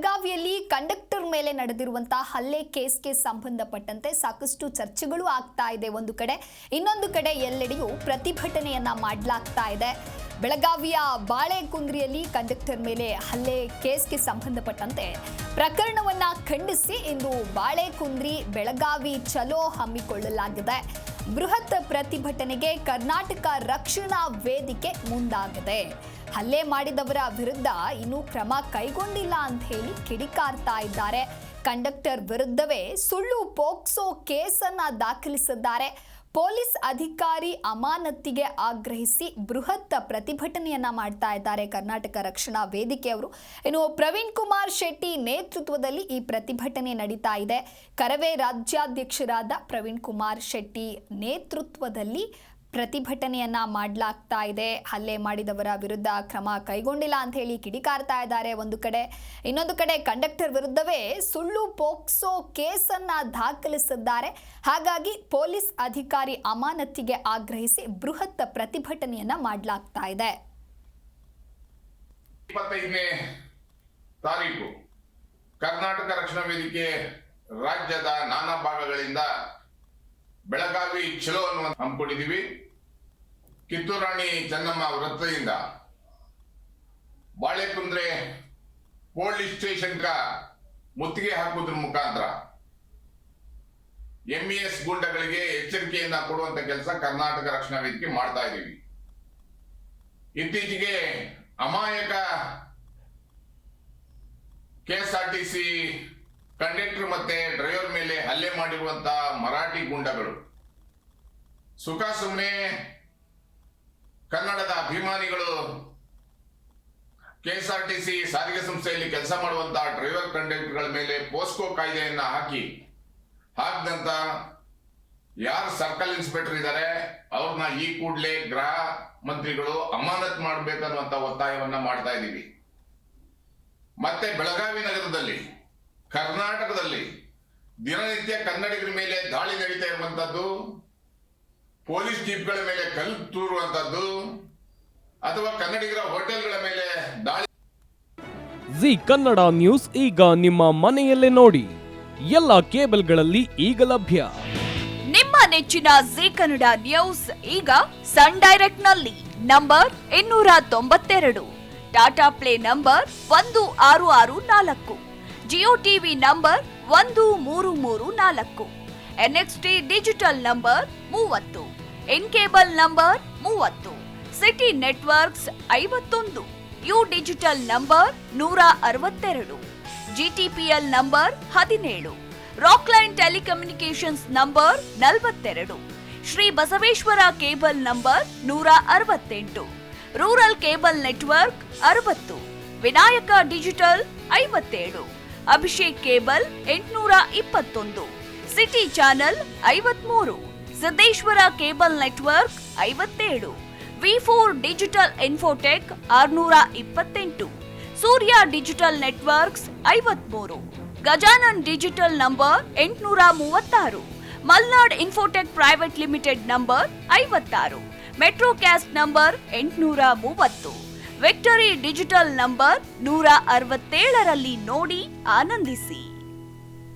ಬೆಳಗಾವಿಯಲ್ಲಿ ಕಂಡಕ್ಟರ್ ಮೇಲೆ ನಡೆದಿರುವಂತಹ ಹಲ್ಲೆ ಕೇಸ್ಗೆ ಸಂಬಂಧಪಟ್ಟಂತೆ ಸಾಕಷ್ಟು ಚರ್ಚೆಗಳು ಆಗ್ತಾ ಇದೆ ಒಂದು ಕಡೆ. ಇನ್ನೊಂದು ಕಡೆ ಎಲ್ಲೆಡೆಯೂ ಪ್ರತಿಭಟನೆಯನ್ನ ಮಾಡಲಾಗ್ತಾ ಇದೆ. ಬೆಳಗಾವಿಯ ಬಾಳೆಕುಂದ್ರಿಯಲ್ಲಿ ಕಂಡಕ್ಟರ್ ಮೇಲೆ ಹಲ್ಲೆ ಕೇಸ್ಗೆ ಸಂಬಂಧಪಟ್ಟಂತೆ ಪ್ರಕರಣವನ್ನ ಖಂಡಿಸಿ ಇಂದು ಬಾಳೆಕುಂದ್ರಿ ಬೆಳಗಾವಿ ಚಲೋ ಹಮ್ಮಿಕೊಳ್ಳಲಾಗಿದೆ. ಬೃಹತ್ ಪ್ರತಿಭಟನೆಗೆ ಕರ್ನಾಟಕ ರಕ್ಷಣಾ ವೇದಿಕೆ ಮುಂದಾಗಿದೆ. ಹಲ್ಲೆ ಮಾಡಿದವರ ವಿರುದ್ಧ ಇನ್ನೂ ಕ್ರಮ ಕೈಗೊಂಡಿಲ್ಲ ಅಂತ ಹೇಳಿ ಕಿಡಿಕಾರ್ತಾ ಇದ್ದಾರೆ. ಕಂಡಕ್ಟರ್ ವಿರುದ್ಧವೇ ಸುಳ್ಳು ಪೋಕ್ಸೋ ಕೇಸನ್ನ ದಾಖಲಿಸಿದ್ದಾರೆ. ಪೊಲೀಸ್ ಅಧಿಕಾರಿ ಅಮಾನತಿಗೆ ಆಗ್ರಹಿಸಿ ಬೃಹತ್ ಪ್ರತಿಭಟನೆಯನ್ನ ಮಾಡ್ತಾ ಇದ್ದಾರೆ ಕರ್ನಾಟಕ ರಕ್ಷಣಾ ವೇದಿಕೆಯವರು. ಇನ್ನು ಪ್ರವೀಣ್ ಕುಮಾರ್ ಶೆಟ್ಟಿ ನೇತೃತ್ವದಲ್ಲಿ ಈ ಪ್ರತಿಭಟನೆ ನಡೀತಾ ಇದೆ. ಕರವೇ ರಾಜ್ಯಾಧ್ಯಕ್ಷರಾದ ಪ್ರವೀಣ್ ಕುಮಾರ್ ಶೆಟ್ಟಿ ನೇತೃತ್ವದಲ್ಲಿ ಪ್ರತಿಭಟನೆಯನ್ನ ಮಾಡಲಾಗ್ತಾ ಇದೆ. ಹಲ್ಲೆ ಮಾಡಿದವರ ವಿರುದ್ಧ ಕ್ರಮ ಕೈಗೊಂಡಿಲ್ಲ ಅಂತ ಹೇಳಿ ಕಿಡಿಕಾರ್ತಾ ಇದ್ದಾರೆ ಒಂದು ಕಡೆ. ಇನ್ನೊಂದು ಕಡೆ ಕಂಡಕ್ಟರ್ ವಿರುದ್ಧವೇ ಸುಳ್ಳು ಪೋಕ್ಸೋ ಕೇಸನ್ನ ದಾಖಲಿಸಿದ್ದಾರೆ. ಹಾಗಾಗಿ ಪೊಲೀಸ್ ಅಧಿಕಾರಿ ಅಮಾನತಿಗೆ ಆಗ್ರಹಿಸಿ ಬೃಹತ್ ಪ್ರತಿಭಟನೆಯನ್ನ ಮಾಡಲಾಗ್ತಾ ಇದೆ. 25ನೇ ತಾರೀಕು ಕರ್ನಾಟಕ ರಕ್ಷಣಾ ವೇದಿಕೆ ರಾಜ್ಯದ ನಾನಾ ಭಾಗಗಳಿಂದ ಬೆಳಗಾವಿ ಚಲೋ ಅನ್ನು ಹಮ್ಮಿಕೊಂಡಿದ್ದೀವಿ. ಕಿತ್ತೂರು ರಾಣಿ ಚೆನ್ನಮ್ಮ ವೃತ್ತದಿಂದ ಬಾಳೆಕುಂದ್ರೆ ಪೊಲೀಸ್ ಸ್ಟೇಷನ್ ಮುತ್ತಿಗೆ ಹಾಕುವುದ್ರ ಮುಖಾಂತರ MES ಗೂಂಡಗಳಿಗೆ ಎಚ್ಚರಿಕೆಯನ್ನ ಕೊಡುವಂತ ಕೆಲಸ ಕರ್ನಾಟಕ ರಕ್ಷಣಾ ವೇದಿಕೆ ಮಾಡ್ತಾ ಇದ್ದೀವಿ. ಇತ್ತೀಚೆಗೆ ಅಮಾಯಕ KSRTC ಕಂಡಕ್ಟರ್ ಮತ್ತೆ ಡ್ರೈವರ್ ಮೇಲೆ ಹಲ್ಲೆ ಮಾಡಿರುವಂತಹ ಮರಾಠಿ ಗೂಂಡಗಳು ಸುಖ ಸುಮ್ಮನೆ ಕನ್ನಡದ ಅಭಿಮಾನಿಗಳು KSRTC ಸಾರಿಗೆ ಸಂಸ್ಥೆಯಲ್ಲಿ ಕೆಲಸ ಮಾಡುವಂತಹ ಡ್ರೈವರ್ ಕಂಡಕ್ಟರ್ಗಳ ಮೇಲೆ ಪೋಸ್ಕೋ ಕಾಯ್ದೆಯನ್ನ ಹಾಕಿದಂತ ಯಾರು ಸರ್ಕಲ್ ಇನ್ಸ್ಪೆಕ್ಟರ್ ಇದ್ದಾರೆ ಅವ್ರನ್ನ ಈ ಕೂಡಲೇ ಗೃಹ ಮಂತ್ರಿಗಳು ಅಮಾನತ್ ಮಾಡಬೇಕನ್ನುವಂತ ಒತ್ತಾಯವನ್ನ ಮಾಡ್ತಾ ಇದ್ದೀವಿ. ಮತ್ತೆ ಬೆಳಗಾವಿ ನಗರದಲ್ಲಿ ಕರ್ನಾಟಕದಲ್ಲಿ ದಿನನಿತ್ಯ ಕನ್ನಡಿಗರ ಮೇಲೆ ದಾಳಿ ನಡೀತಾ ಇರುವಂತದ್ದು, ಪೊಲೀಸ್ ಜೀಪ್ಗಳ ಮೇಲೆ ಕಲ್ಲು ತೂರುವಂತದ್ದು ಅಥವಾ ಕನ್ನಡಿಗರ ಹೋಟೆಲ್ಗಳ ಮೇಲೆ ದಾಳಿ. ಜಿ ಕನ್ನಡ ನ್ಯೂಸ್ ಈಗ ನಿಮ್ಮ ಮನೆಯಲ್ಲೇ ನೋಡಿ. ಎಲ್ಲ ಕೇಬಲ್ಗಳಲ್ಲಿ ಈಗ ಲಭ್ಯ. ನಿಮ್ಮ ನೆಚ್ಚಿನ ಜಿ ಕನ್ನಡ ನ್ಯೂಸ್ ಈಗ ಸನ್ ಡೈರೆಕ್ಟ್ ನಲ್ಲಿ number 292, Tata play number 1664, Jio TV number 1334, NXT digital number 30, in cable number 30, city networks 51, U digital number 162, GTPL number 17, Rockline telecommunications number 42, Shri Basaveshwara cable number 168, rural cable network 60, Vinayaka digital 57, Abhishek cable 821, city channel 53, Siddeshwara cable network 57, V4 digital Infotech 628, Surya digital networks 53, Gajanan digital number 836, Malnad infotech private limited number 56, metro cast number 830, victory digital number 167ರಲ್ಲಿ ನೋಡಿ ಆನಂದಿಸಿ.